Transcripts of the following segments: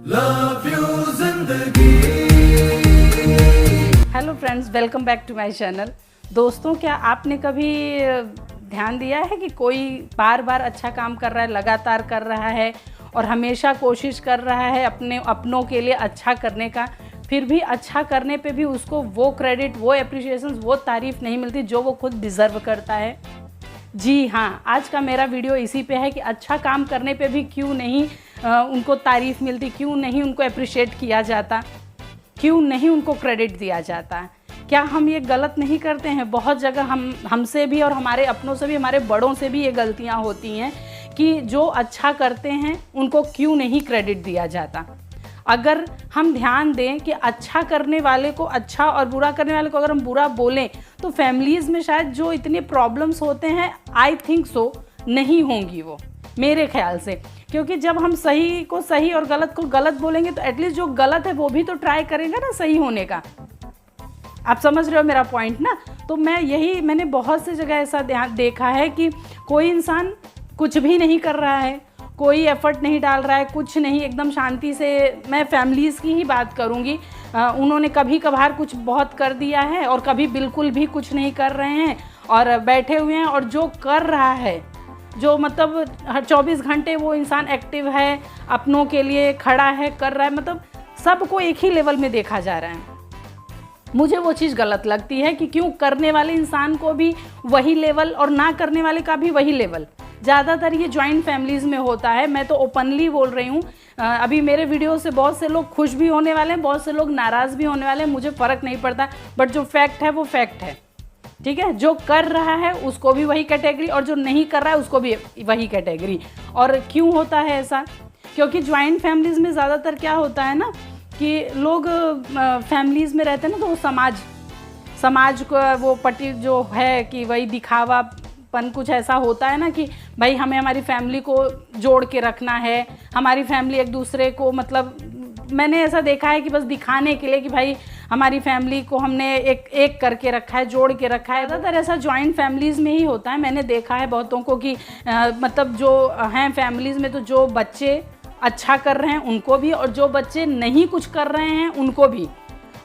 Love you जिंदगी। Hello friends, welcome back to my channel. दोस्तों, क्या आपने कभी ध्यान दिया है कि कोई बार बार अच्छा काम कर रहा है, लगातार कर रहा है और हमेशा कोशिश कर रहा है अपने अपनों के लिए अच्छा करने का, फिर भी अच्छा करने पे भी उसको वो क्रेडिट, वो एप्रिसिएशन, वो तारीफ़ नहीं मिलती जो वो खुद डिज़र्व करता है। जी हाँ, आज का मेरा वीडियो इसी पे है कि अच्छा काम करने पे भी क्यों नहीं उनको तारीफ़ मिलती, क्यों नहीं उनको अप्रिशिएट किया जाता, क्यों नहीं उनको क्रेडिट दिया जाता। क्या हम ये गलत नहीं करते हैं? बहुत जगह हमसे भी और हमारे अपनों से भी, हमारे बड़ों से भी ये गलतियाँ होती हैं कि जो अच्छा करते हैं उनको क्यों नहीं क्रेडिट दिया जाता। अगर हम ध्यान दें कि अच्छा करने वाले को अच्छा और बुरा करने वाले को अगर हम बुरा बोलें तो फैमिलीज़ में शायद जो इतने प्रॉब्लम्स होते हैं, आई थिंक सो, नहीं होंगी वो, मेरे ख्याल से। क्योंकि जब हम सही को सही और गलत को गलत बोलेंगे तो एटलीस्ट जो गलत है वो भी तो ट्राई करेगा ना सही होने का। आप समझ रहे हो मेरा पॉइंट ना? तो मैंने बहुत सी जगह ऐसा देखा है कि कोई इंसान कुछ भी नहीं कर रहा है, कोई एफर्ट नहीं डाल रहा है, कुछ नहीं, एकदम शांति से, मैं फैमिलीज़ की ही बात करूँगी, उन्होंने कभी कभार कुछ बहुत कर दिया है और कभी बिल्कुल भी कुछ नहीं कर रहे हैं और बैठे हुए हैं। और जो कर रहा है, जो मतलब हर 24 घंटे वो इंसान एक्टिव है, अपनों के लिए खड़ा है, कर रहा है, मतलब सबको एक ही लेवल में देखा जा रहा है। मुझे वो चीज़ गलत लगती है कि क्यों करने वाले इंसान को भी वही लेवल और ना करने वाले का भी वही लेवल। ज़्यादातर ये जॉइंट फैमिलीज़ में होता है, मैं तो ओपनली बोल रही हूँ। अभी मेरे वीडियो से बहुत से लोग खुश भी होने वाले हैं, बहुत से लोग नाराज़ भी होने वाले हैं, मुझे फ़र्क नहीं पड़ता, बट जो फैक्ट है वो फैक्ट है, ठीक है। जो कर रहा है उसको भी वही कैटेगरी और जो नहीं कर रहा है उसको भी वही कैटेगरी। और क्यों होता है ऐसा? क्योंकि जॉइंट फैमिलीज़ में ज़्यादातर क्या होता है ना कि लोग फैमिलीज़ में रहते हैं ना, तो वो समाज को वो पट्टी जो है कि वही दिखावापन कुछ ऐसा होता है ना कि भाई हमें हमारी फैमिली को जोड़ के रखना है, हमारी फैमिली एक दूसरे को, मतलब मैंने ऐसा देखा है कि बस दिखाने के लिए कि भाई हमारी फैमिली को हमने एक करके रखा है, जोड़ के रखा है। ज़्यादातर ऐसा जॉइंट फैमिलीज़ में ही होता है। मैंने देखा है बहुतों को कि मतलब जो हैं फैमिलीज़ में, तो जो बच्चे अच्छा कर रहे हैं उनको भी और जो बच्चे नहीं कुछ कर रहे हैं उनको भी।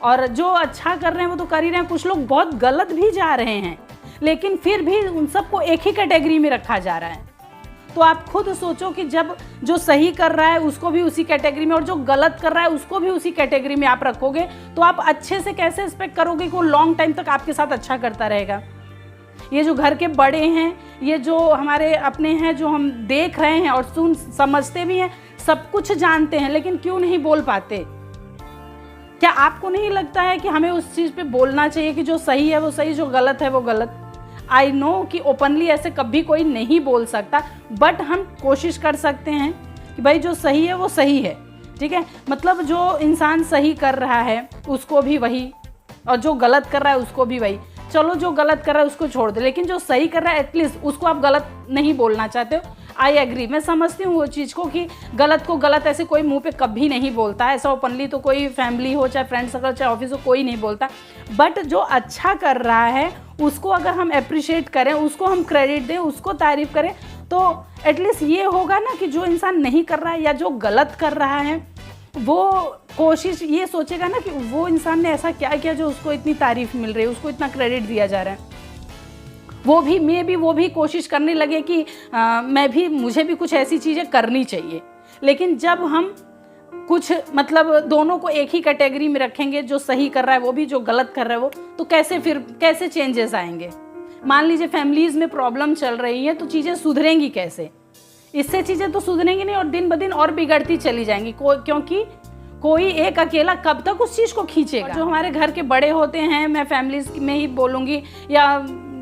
और जो अच्छा कर रहे हैं वो तो कर ही रहे हैं, कुछ लोग बहुत गलत भी जा रहे हैं, लेकिन फिर भी उन सबको एक ही कैटेगरी में रखा जा रहा है। तो आप खुद सोचो कि जब जो सही कर रहा है उसको भी उसी कैटेगरी में और जो गलत कर रहा है उसको भी उसी कैटेगरी में आप रखोगे, तो आप अच्छे से कैसे एक्सपेक्ट करोगे कि वो लॉन्ग टाइम तक आपके साथ अच्छा करता रहेगा? ये जो घर के बड़े हैं, ये जो हमारे अपने हैं, जो हम देख रहे हैं और समझते भी हैं, सब कुछ जानते हैं, लेकिन क्यों नहीं बोल पाते? क्या आपको नहीं लगता है कि हमें उस चीज़ पे बोलना चाहिए कि जो सही है वो सही, जो गलत है वो गलत? आई नो कि ओपनली ऐसे कभी कोई नहीं बोल सकता, बट हम कोशिश कर सकते हैं कि भाई जो सही है वो सही है, ठीक है। मतलब जो इंसान सही कर रहा है उसको भी वही, और जो गलत कर रहा है उसको भी वही। चलो जो गलत कर रहा है उसको छोड़ दे, लेकिन जो सही कर रहा है एटलीस्ट उसको आप गलत नहीं बोलना चाहते हो। आई एग्री, मैं समझती हूँ वो चीज़ को कि गलत को गलत ऐसे कोई मुंह पे कभी नहीं बोलता है, ऐसा ओपनली तो कोई फैमिली हो, चाहे फ्रेंड सर्कल, चाहे ऑफिस हो, कोई नहीं बोलता। बट जो अच्छा कर रहा है उसको अगर हम अप्रिशिएट करें, उसको हम क्रेडिट दें, उसको तारीफ़ करें, तो एटलीस्ट ये होगा ना कि जो इंसान नहीं कर रहा है या जो गलत कर रहा है वो कोशिश ये सोचेगा ना कि वो इंसान ने ऐसा क्या किया जो उसको इतनी तारीफ़ मिल रही है, उसको इतना क्रेडिट दिया जा रहा है। वो भी कोशिश करने लगे कि मुझे भी कुछ ऐसी चीज़ें करनी चाहिए। लेकिन जब हम कुछ मतलब दोनों को एक ही कैटेगरी में रखेंगे, जो सही कर रहा है वो भी, जो गलत कर रहा है वो, तो कैसे चेंजेस आएंगे? मान लीजिए फैमिलीज़ में प्रॉब्लम चल रही है तो चीज़ें सुधरेंगी कैसे? इससे चीज़ें तो सुधरेंगी नहीं और दिन ब दिन और बिगड़ती चली जाएंगी। क्योंकि कोई एक अकेला कब तक उस चीज़ को खींचेगा? जो हमारे घर के बड़े होते हैं, मैं फैमिलीज़ में ही बोलूँगी, या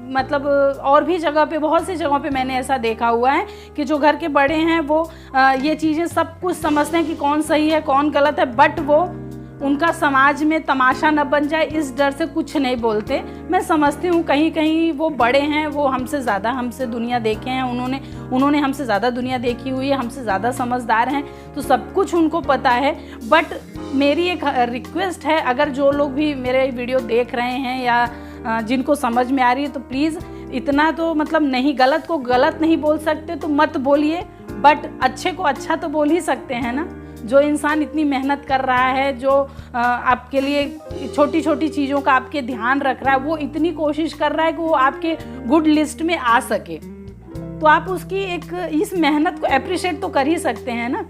मतलब और भी जगह पे, बहुत सी जगहों पे मैंने ऐसा देखा हुआ है कि जो घर के बड़े हैं वो ये चीज़ें सब कुछ समझते हैं कि कौन सही है कौन गलत है, बट वो उनका समाज में तमाशा न बन जाए इस डर से कुछ नहीं बोलते। मैं समझती हूँ कहीं कहीं वो बड़े हैं, वो हमसे दुनिया देखे हैं, उन्होंने हमसे ज़्यादा दुनिया देखी हुई है, हमसे ज़्यादा समझदार हैं, तो सब कुछ उनको पता है। बट मेरी एक रिक्वेस्ट है, अगर जो लोग भी मेरे वीडियो देख रहे हैं या जिनको समझ में आ रही है, तो प्लीज़ इतना तो मतलब नहीं, गलत को गलत नहीं बोल सकते तो मत बोलिए, बट अच्छे को अच्छा तो बोल ही सकते हैं ना। जो इंसान इतनी मेहनत कर रहा है, जो आपके लिए छोटी छोटी चीज़ों का आपके ध्यान रख रहा है, वो इतनी कोशिश कर रहा है कि वो आपके गुड लिस्ट में आ सके, तो आप उसकी इस मेहनत को अप्रिशिएट तो कर ही सकते हैं ना।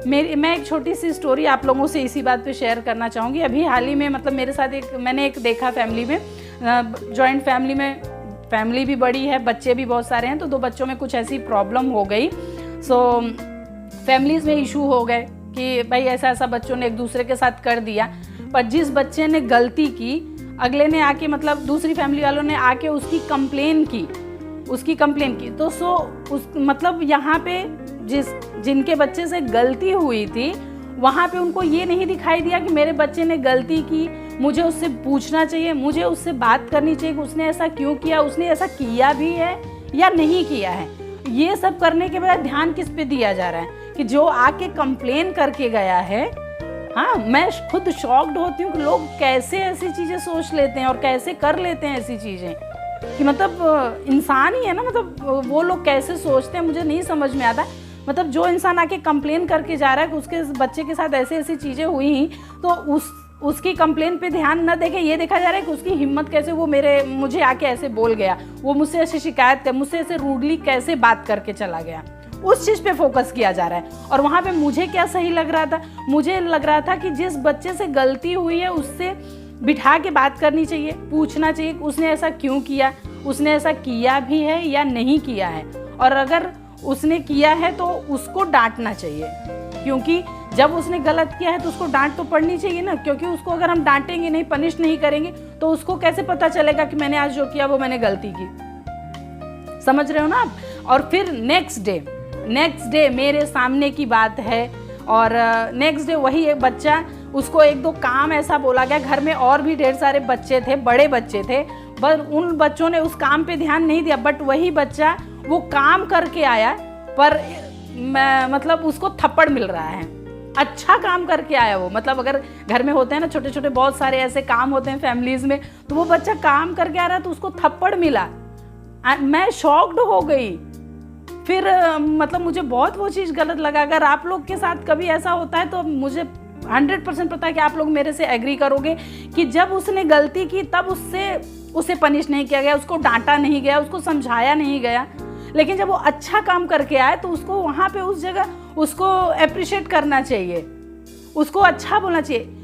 मैं एक छोटी सी स्टोरी आप लोगों से इसी बात पे शेयर करना चाहूँगी। अभी हाल ही में मतलब मेरे साथ मैंने देखा फैमिली में, जॉइंट फैमिली में, फैमिली भी बड़ी है, बच्चे भी बहुत सारे हैं, तो 2 बच्चों में कुछ ऐसी प्रॉब्लम हो गई। फैमिलीज़ में इशू हो गए कि भाई ऐसा बच्चों ने एक दूसरे के साथ कर दिया, पर जिस बच्चे ने गलती की, अगले ने आके मतलब दूसरी फैमिली वालों ने आके उसकी कंप्लेन की तो मतलब यहाँ पे जिनके बच्चे से गलती हुई थी, वहाँ पे उनको ये नहीं दिखाई दिया कि मेरे बच्चे ने गलती की, मुझे उससे पूछना चाहिए, मुझे उससे बात करनी चाहिए कि उसने ऐसा क्यों किया, उसने ऐसा किया भी है या नहीं किया है। ये सब करने के बाद ध्यान किस पे दिया जा रहा है कि जो आके कंप्लेन करके गया है। हाँ, मैं खुद शॉक्ड होती हूँ कि लोग कैसे ऐसी चीज़ें सोच लेते हैं और कैसे कर लेते हैं ऐसी चीज़ें, कि मतलब इंसान ही है ना, मतलब वो लोग कैसे सोचते हैं मुझे नहीं समझ में आता। मतलब जो इंसान आके कंप्लेन करके जा रहा है कि उसके बच्चे के साथ ऐसी चीज़ें हुई, तो उसकी कंप्लेन पे ध्यान न देके ये देखा जा रहा है कि उसकी हिम्मत कैसे, वो मुझे आके ऐसे बोल गया, वो मुझसे ऐसे शिकायत कर, मुझसे ऐसे रूडली कैसे बात करके चला गया, उस चीज़ पे फोकस किया जा रहा है। और वहाँ पे मुझे क्या सही लग रहा था, मुझे लग रहा था कि जिस बच्चे से गलती हुई है उससे बिठा के बात करनी चाहिए, पूछना चाहिए कि उसने ऐसा क्यों किया, उसने ऐसा किया भी है या नहीं किया है, और अगर उसने किया है तो उसको डांटना चाहिए, क्योंकि जब उसने गलत किया है तो उसको डांट तो पड़नी चाहिए ना, क्योंकि उसको अगर हम डांटेंगे नहीं, पनिश नहीं करेंगे, तो उसको कैसे पता चलेगा कि मैंने आज जो किया वो मैंने गलती की। समझ रहे हो ना आप। और फिर नेक्स्ट डे मेरे सामने की बात है, और नेक्स्ट डे वही एक बच्चा, उसको 1-2 काम ऐसा बोला गया, घर में और भी ढेर सारे बच्चे थे, बड़े बच्चे थे, बस उन बच्चों ने उस काम पे ध्यान नहीं दिया, बट वही बच्चा वो काम करके आया, पर मतलब उसको थप्पड़ मिल रहा है। अच्छा काम करके आया वो, मतलब अगर घर में होते हैं ना छोटे छोटे बहुत सारे ऐसे काम होते हैं फैमिलीज में, तो वो बच्चा काम करके आ रहा तो उसको थप्पड़ मिला। मैं शॉक्ड हो गई। फिर मतलब मुझे बहुत वो चीज़ गलत लगा। अगर आप लोग के साथ कभी ऐसा होता है तो मुझे 100% पता है कि आप लोग मेरे से एग्री करोगे कि जब उसने गलती की तब उसे पनिश नहीं किया गया, उसको डांटा नहीं गया, उसको समझाया नहीं गया, लेकिन जब वो अच्छा काम करके आए तो उसको वहाँ पे उस जगह उसको अप्रिशिएट करना चाहिए, उसको अच्छा बोलना चाहिए।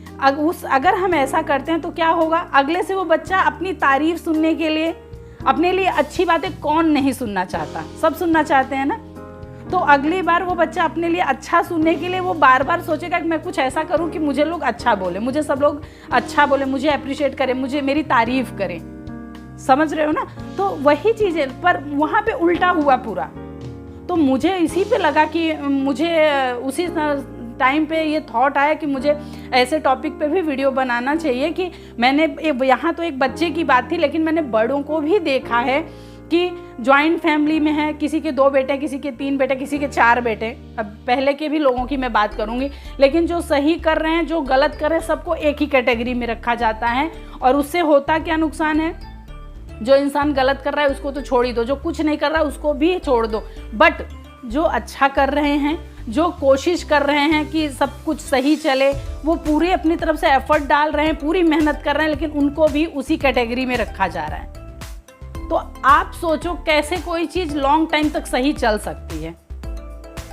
अगर हम ऐसा करते हैं तो क्या होगा, अगले से वो बच्चा अपनी तारीफ सुनने के लिए, अपने लिए अच्छी बातें कौन नहीं सुनना चाहता, सब सुनना चाहते हैं ना। तो अगली बार वो बच्चा अपने लिए अच्छा सुनने के लिए वो बार बार सोचेगा कि मैं कुछ ऐसा करूं कि मुझे लोग अच्छा बोले, मुझे सब लोग अच्छा बोले, मुझे अप्रिशिएट करें, मुझे मेरी तारीफ करें। समझ रहे हो ना। तो वही चीज़ें, पर वहाँ पे उल्टा हुआ पूरा। तो मुझे इसी पे लगा कि मुझे उसी टाइम पे ये थॉट आया कि मुझे ऐसे टॉपिक पे भी वीडियो बनाना चाहिए कि मैंने यहाँ तो एक बच्चे की बात थी, लेकिन मैंने बड़ों को भी देखा है कि जॉइंट फैमिली में है, किसी के 2 बेटे, किसी के 3 बेटे, किसी के 4 बेटे। अब पहले के भी लोगों की मैं बात करूँगी, लेकिन जो सही कर रहे हैं, जो गलत कर रहे हैं, सबको एक ही कैटेगरी में रखा जाता है। और उससे होता क्या नुकसान है, जो इंसान गलत कर रहा है उसको तो छोड़ ही दो, जो कुछ नहीं कर रहा है उसको भी छोड़ दो, बट जो अच्छा कर रहे हैं, जो कोशिश कर रहे हैं कि सब कुछ सही चले, वो पूरी अपनी तरफ से एफर्ट डाल रहे हैं, पूरी मेहनत कर रहे हैं, लेकिन उनको भी उसी कैटेगरी में रखा जा रहा है। तो आप सोचो कैसे कोई चीज़ लॉन्ग टाइम तक सही चल सकती है।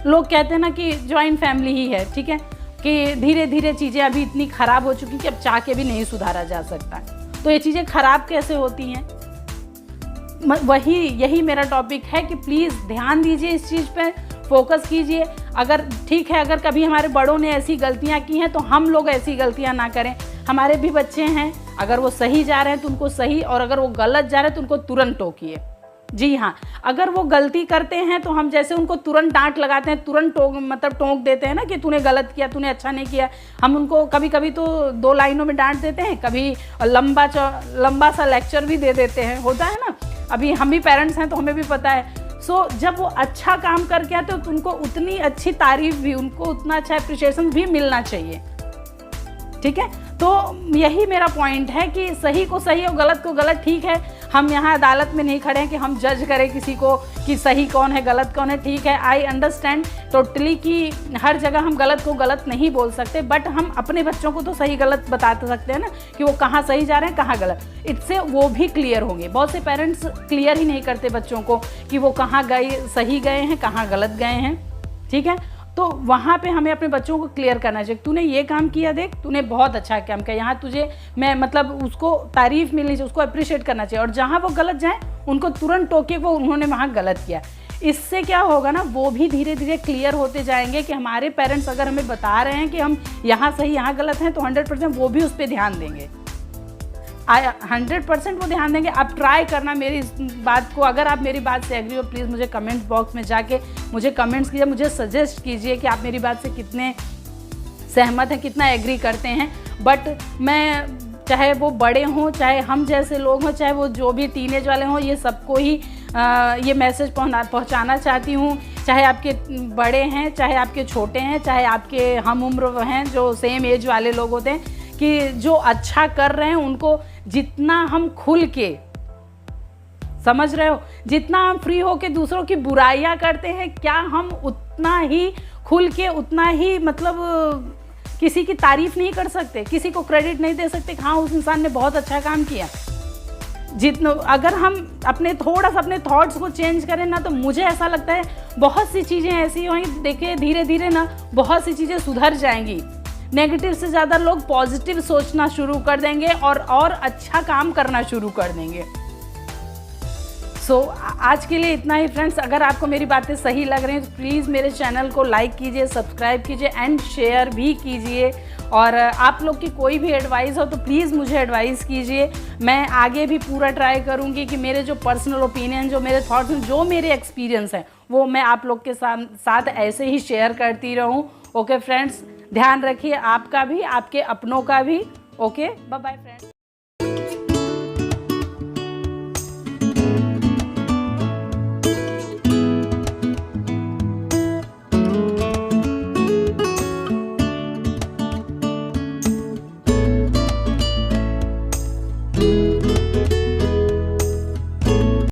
लोग कहते हैं ना कि जॉइंट फैमिली ही है, ठीक है, कि धीरे धीरे चीज़ें अभी इतनी ख़राब हो चुकी कि अब चाह के भी नहीं सुधारा जा सकता। तो ये चीज़ें ख़राब कैसे होती हैं, यही मेरा टॉपिक है कि प्लीज़ ध्यान दीजिए, इस चीज़ पे फोकस कीजिए। अगर ठीक है, अगर कभी हमारे बड़ों ने ऐसी गलतियां की हैं तो हम लोग ऐसी गलतियां ना करें। हमारे भी बच्चे हैं, अगर वो सही जा रहे हैं तो उनको सही, और अगर वो गलत जा रहे हैं तो उनको तुरंत टोकिए। जी हाँ, अगर वो गलती करते हैं तो हम जैसे उनको तुरंत डांट लगाते हैं, तुरंत टोक देते हैं ना कि तूने गलत किया, तूने अच्छा नहीं किया। हम उनको कभी कभी तो 2 लाइनों में डांट देते हैं, कभी लंबा सा लेक्चर भी दे देते हैं, होता है ना। अभी हम भी पेरेंट्स हैं तो हमें भी पता है। जब वो अच्छा काम करके आते तो उनको उतनी अच्छी तारीफ भी, उनको उतना अच्छा अप्रिशिएशन भी मिलना चाहिए, ठीक है। तो यही मेरा पॉइंट है कि सही को सही और गलत को गलत, ठीक है। हम यहाँ अदालत में नहीं खड़े हैं कि हम जज करें किसी को कि सही कौन है गलत कौन है। ठीक है, आई अंडरस्टैंड टोटली कि हर जगह हम गलत को गलत नहीं बोल सकते, बट हम अपने बच्चों को तो सही गलत बता सकते हैं ना कि वो कहाँ सही जा रहे हैं कहाँ गलत। इससे वो भी क्लियर होंगे। बहुत से पेरेंट्स क्लियर ही नहीं करते बच्चों को कि वो कहाँ गए, सही गए हैं कहाँ गलत गए हैं। ठीक है, तो वहाँ पे हमें अपने बच्चों को क्लियर करना चाहिए, तूने ये काम किया, देख तूने बहुत अच्छा काम किया, यहाँ तुझे मैं मतलब उसको तारीफ मिलनी चाहिए, उसको अप्रिशिएट करना चाहिए। और जहाँ वो गलत जाए उनको तुरंत टोके वो उन्होंने वहाँ गलत किया। इससे क्या होगा ना, वो भी धीरे धीरे क्लियर होते जाएंगे कि हमारे पेरेंट्स अगर हमें बता रहे हैं कि हम यहाँ सही यहाँ गलत हैं, तो 100% वो भी उस पर ध्यान देंगे। 100% वो ध्यान देंगे। आप ट्राई करना मेरी इस बात को, अगर आप मेरी बात से एग्री हो प्लीज़ मुझे कमेंट बॉक्स में जाके मुझे कमेंट्स कीजिए, मुझे सजेस्ट कीजिए कि आप मेरी बात से कितने सहमत हैं, कितना एग्री करते हैं। बट मैं, चाहे वो बड़े हों, चाहे हम जैसे लोग हों, चाहे वो जो भी टीनेज वाले हों, ये सबको ही ये मैसेज पहुंचाना चाहती हूँ। चाहे आपके बड़े हैं, चाहे आपके छोटे हैं, चाहे आपके हम उम्र हैं जो सेम एज वाले लोग होते हैं, कि जो अच्छा कर रहे हैं उनको जितना हम खुल के, समझ रहे हो, जितना हम फ्री हो के दूसरों की बुराइयां करते हैं, क्या हम उतना ही खुल के, उतना ही मतलब किसी की तारीफ नहीं कर सकते, किसी को क्रेडिट नहीं दे सकते कि हाँ उस इंसान ने बहुत अच्छा काम किया। जितना अगर हम थोड़ा सा अपने थॉट्स को चेंज करें ना, तो मुझे ऐसा लगता है बहुत सी चीज़ें ऐसी होंगी, देखिए धीरे धीरे ना बहुत सी चीज़ें सुधर जाएंगी। नेगेटिव से ज़्यादा लोग पॉजिटिव सोचना शुरू कर देंगे और अच्छा काम करना शुरू कर देंगे। सो आज के लिए इतना ही फ्रेंड्स। अगर आपको मेरी बातें सही लग रही हैं तो प्लीज़ मेरे चैनल को लाइक कीजिए, सब्सक्राइब कीजिए एंड शेयर भी कीजिए। और आप लोग की कोई भी एडवाइस हो तो प्लीज़ मुझे एडवाइस कीजिए। मैं आगे भी पूरा ट्राई करूँगी कि मेरे जो पर्सनल ओपिनियन, जो मेरे थॉट्स, जो मेरे एक्सपीरियंस हैं, वो मैं आप लोग के साथ ऐसे ही शेयर करती रहूँ। ओके फ्रेंड्स, ध्यान रखिए आपका भी, आपके अपनों का भी। Okay, bye bye friends.